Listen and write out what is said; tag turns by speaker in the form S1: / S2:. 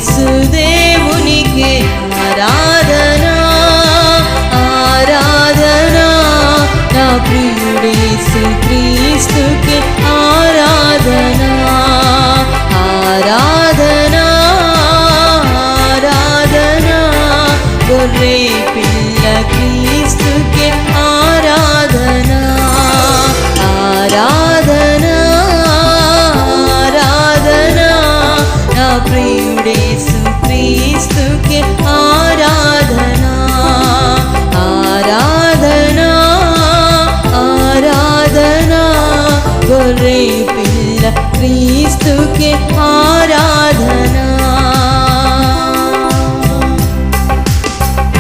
S1: యేసుదేవునికే ఆరాధనా ఆరాధనా, నా ప్రియుడేసు క్రీస్తుకే ఆరాధనా ఆరాధనా ఆరాధనా, గొర్రె పిల్ల క్రీస్తుకే ఆరాధనా ఆరాధనా ఆరాధనా, నా ప్రియుడేసు క్రీస్తుకే ఆరాధనా ఆరాధనా ఆరాధనా, గొర్రె పిల్ల క్రీస్తుకే